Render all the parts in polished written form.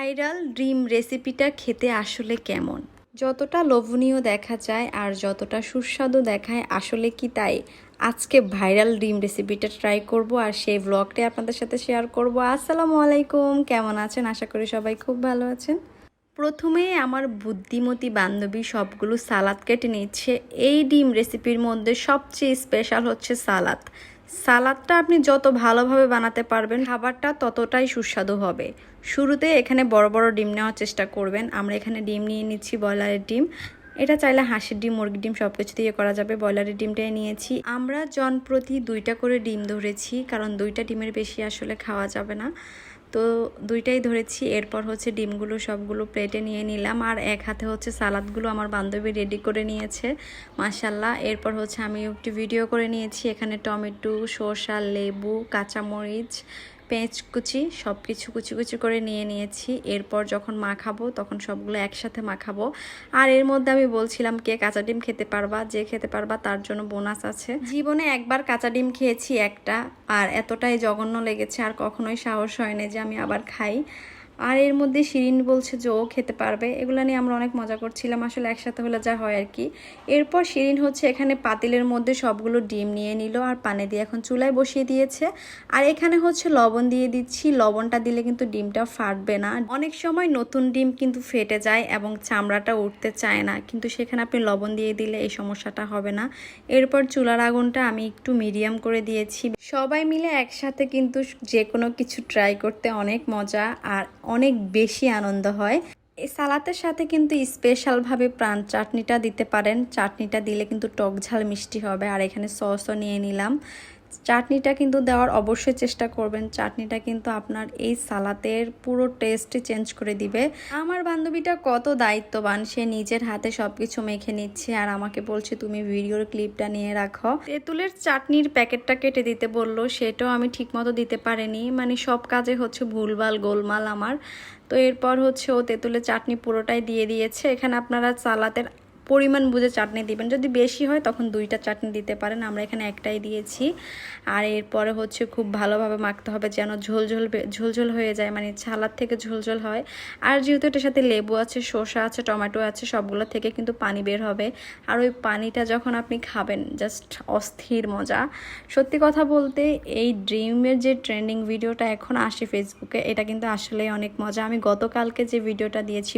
Viral ডিম রেসিপিটা খেতে আসলে কেমন? যতটা লোভনীয় দেখা যায় আর যতটা সুস্বাদু দেখায় আসলে কি তাই? আজকে ভাইরাল ডিম রেসিপিটা ট্রাই করব আর সেই ব্লগটি আপনাদের সাথে শেয়ার করব। আসসালামু আলাইকুম, কেমন আছেন? আশা করি সবাই খুব ভালো আছেন। প্রথমে আমার বুদ্ধিমতী বান্ধবী সবগুলো সালাদ কেটে নিচ্ছে। এই ডিম রেসিপির মধ্যে সবচেয়ে স্পেশাল হচ্ছে সালাদ। সালাদটা আপনি যত ভালোভাবে বানাতে পারবেন খাবারটা ততটাই সুস্বাদু হবে। শুরুতে এখানে বড় বড় ডিম নেওয়ার চেষ্টা করবেন। আমরা এখানে ডিম নিয়ে নিচ্ছি, ব্রয়লারের ডিম। এটা চাইলে হাঁসের ডিম, মুরগির ডিম সব কিছু দিয়ে করা যাবে। ব্রয়লারের ডিমটাই নিয়েছি। আমরা জনপ্রতি 2টা করে ডিম ধরেছি, কারণ 2টা ডিমের বেশি আসলে খাওয়া যাবে না, তো 2টাই ধরেছি। এরপর হচ্ছে ডিমগুলো সবগুলো প্লেটে নিয়ে নিলাম আর এক হাতে হচ্ছে সালাদগুলো আমার বান্ধবী রেডি করে নিয়েছে, মাশাল্লাহ। এরপর হচ্ছে আমি একটু ভিডিও করে নিয়েছি। এখানে টমেটো, শসা, লেবু, কাঁচামরিচ, পেঁয়াজ কুচি সব কিছু কুচি কুচি করে নিয়ে নিয়েছি। এরপর যখন মাখাবো তখন সবগুলো একসাথে মাখাবো। আর এর মধ্যে আমি বলছিলাম, কে কাঁচা ডিম খেতে পারবা, যে খেতে পারবা তার জন্য বোনাস আছে। জীবনে একবার কাঁচা ডিম খেয়েছি একটা, আর এতটাই জঘন্য লেগেছে আর কখনোই সাহস হয় না যে আমি আবার খাই। আর এর মধ্যে শিরিন বলছে যে ও খেতে পারবে। এগুলো নিয়ে আমরা অনেক মজা করছিলাম, আসলে একসাথে হলে যা হয় আর কি। এরপর শিরিন হচ্ছে এখানে পাতিলের মধ্যে সবগুলো ডিম নিয়ে নিল আর পানি দিয়ে এখন চুলায় বসিয়ে দিয়েছে। আর এখানে হচ্ছে লবণ দিয়ে দিচ্ছি। লবণটা দিলে কিন্তু ডিমটা ফাটবে না। অনেক সময় নতুন ডিম কিন্তু ফেটে যায় এবং চামড়াটা উঠতে চায় না, কিন্তু সেখানে আপনি লবণ দিয়ে দিলে এই সমস্যাটা হবে না। এরপর চুলার আগুনটা আমি একটু মিডিয়াম করে দিয়েছি। সবাই মিলে একসাথে কিন্তু যে কোনো কিছু ট্রাই করতে অনেক মজা আর অনেক বেশি আনন্দ হয়। এই সালাতের সাথে কিন্তু স্পেশালভাবে প্রাণ চাটনিটা দিতে পারেন। চাটনিটা দিলে কিন্তু টক ঝাল মিষ্টি হবে। আর এখানে সসও নিয়ে নিলাম। চাটনিটা কিন্তু দেওয়ার অবশ্যই চেষ্টা করবেন। চাটনিটা কিন্তু আপনার এই সালাতের পুরো টেস্টই চেঞ্জ করে দিবে। আমার বান্ধবীটা কত দায়িত্ববান, সে নিজের হাতে সবকিছু মেখে নিচ্ছে আর আমাকে বলছে তুমি ভিডিওর ক্লিপটা নিয়ে রাখো। তেঁতুলের চাটনির প্যাকেটটা কেটে দিতে বললো, সেটাও আমি ঠিকমতো দিতে পারিনি। মানে সব কাজে হচ্ছে ভুলভাল গোলমাল আমার। তো এরপর হচ্ছে ও তেঁতুলের চাটনি পুরোটাই দিয়ে দিয়েছে। এখানে আপনারা সালাতের পরিমাণ বুঝে চাটনি দিবেন, যদি বেশি হয় তখন 2টা চাটনি দিতে পারেন। আমরা এখানে একটাই দিয়েছি। আর এরপরে হচ্ছে খুব ভালোভাবে মাখতে হবে যেন ঝোলঝোল ঝোলঝোল হয়ে যায়, মানে ছালার থেকে ঝোলঝোল হয়। আর যেহেতু এটার সাথে লেবু আছে, শসা আছে, টমেটো আছে, সবগুলো থেকে কিন্তু পানি বের হবে। আর ওই পানিটা যখন আপনি খাবেন জাস্ট অস্থির মজা। সত্যি কথা বলতে এই ডিমের যে ট্রেন্ডিং ভিডিওটা এখন আসে ফেসবুকে, এটা কিন্তু আসলেই অনেক মজা। আমি গতকালকে যে ভিডিওটা দিয়েছি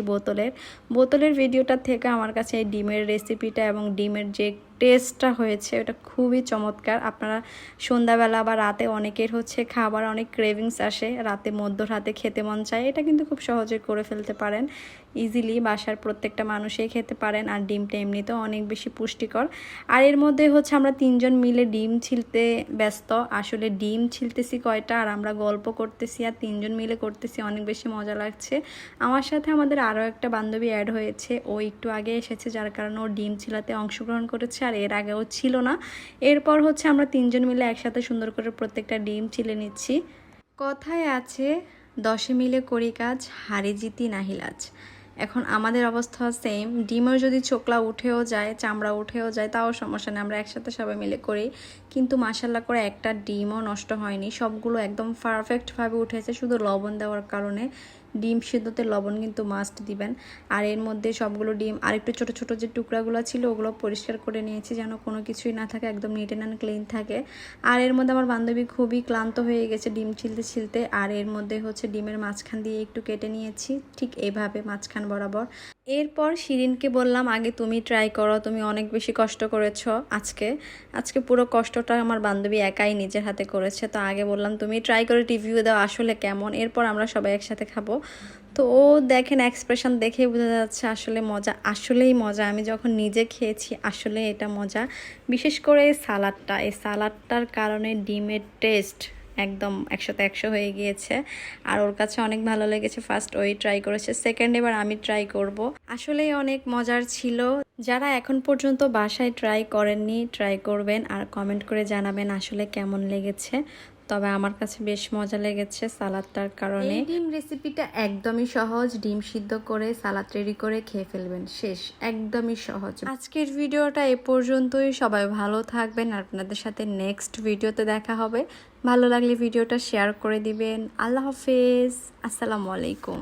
বোতলের ভিডিওটা থেকে আমার কাছে এই ডিমের রেসিপিটা এবং ডিমের যে টেস্টটা হয়েছে ওটা খুবই চমৎকার। আপনারা সন্ধ্যাবেলা বা রাতে অনেকের হচ্ছে খাবার অনেক ক্রেভিংস আসে, রাতে মধ্যরাতে খেতে মন চায়, এটা কিন্তু খুব সহজে করে ফেলতে পারেন ইজিলি। বাসার প্রত্যেকটা মানুষই খেতে পারেন। আর ডিমটা এমনিতেও অনেক বেশি পুষ্টিকর। আর এর মধ্যে হচ্ছে আমরা 3জন মিলে ডিম ছিলতে ব্যস্ত। আসলে ডিম ছিলতেছি কয়টা আর আমরা গল্প করতেছি আর 3জন মিলে করতেছি, অনেক বেশি মজা লাগছে। আমার সাথে আমাদের আরও একটা বান্ধবী অ্যাড হয়েছে, ও একটু আগে এসেছে যার কারণে ও ডিম ছিলাতে অংশগ্রহণ করেছে, আর এর আগেও ছিল না। এরপর হচ্ছে আমরা 3জন মিলে একসাথে সুন্দর করে প্রত্যেকটা ডিম ছিলে নিচ্ছি। কথায় আছে 10 মিলে করি কাজ, হারি জিতি নাহিলাজ। এখন আমাদের অবস্থা সেম। ডিমের যদি চোকলা উঠেও যায়, চামড়া উঠেও যায়, তাও সমস্যা নেই, আমরা একসাথে সবাই মিলে করি। কিন্তু মাশাল্লাহ করে একটা ডিমও নষ্ট হয়নি, সবগুলো একদম পারফেক্টভাবে উঠেছে, শুধু লবণ দেওয়ার কারণে। ডিম সিদ্ধতে লবণ কিন্তু মাস্ট দিবেন। আর এর মধ্যে সবগুলো ডিম আর একটু ছোটো ছোটো যে টুকরাগুলো ছিল ওগুলো পরিষ্কার করে নিয়েছি যেন কোনো কিছুই না থাকে, একদম নিট অ্যান্ড ক্লিন থাকে। আর এর মধ্যে আমার বান্ধবী খুবই ক্লান্ত হয়ে গেছে ডিম ছিলতে ছিলতে। আর এর মধ্যে হচ্ছে ডিমের মাঝখান দিয়ে একটু কেটে নিয়েছি, ঠিক এইভাবে মাঝখান বরাবর। এরপর শিরিনকে বললাম আগে তুমি ট্রাই করো, তুমি অনেক বেশি কষ্ট করেছো আজকে পুরো কষ্টটা আমার বান্ধবী একাই নিজের হাতে করেছে। তো আগে বললাম তুমি ট্রাই করে রিভিউ দাও আসলে কেমন, এরপর আমরা সবাই একসাথে খাবো। তো ও দেখেন এক্সপ্রেশন দেখেই বোঝা যাচ্ছে আসলে মজা, আসলেই মজা। আমি যখন নিজে খেয়েছি আসলে এটা মজা। বিশেষ করে এই সালাডটার কারণে ডিমের টেস্ট একদম 100তে 100 হয়ে গিয়েছে। আর ওর কাছে অনেক ভালো লেগেছে। ফার্স্ট ওই ট্রাই করেছে, সেকেন্ড এবার আমি ট্রাই করব। আসলেই অনেক মজার ছিল। যারা এখন পর্যন্ত বাসায় ট্রাই করেননি ট্রাই করবেন আর কমেন্ট করে জানাবেন আসলে কেমন লেগেছে। তবে আমার কাছে বেশ মজা লেগেছে সালাদটার কারণে। এই ডিম রেসিপিটা একদমই সহজ, ডিম সিদ্ধ করে সালাদ রেডি করে খেয়ে ফেলবেন, শেষ, একদমই সহজ। আজকের ভিডিওটা এ পর্যন্তই। সবাই ভালো থাকবেন, আপনাদের সাথে নেক্সট ভিডিওতে দেখা হবে। ভালো লাগলে ভিডিওটা শেয়ার করে দিবেন। আল্লাহ হাফেজ, আসসালামু আলাইকুম।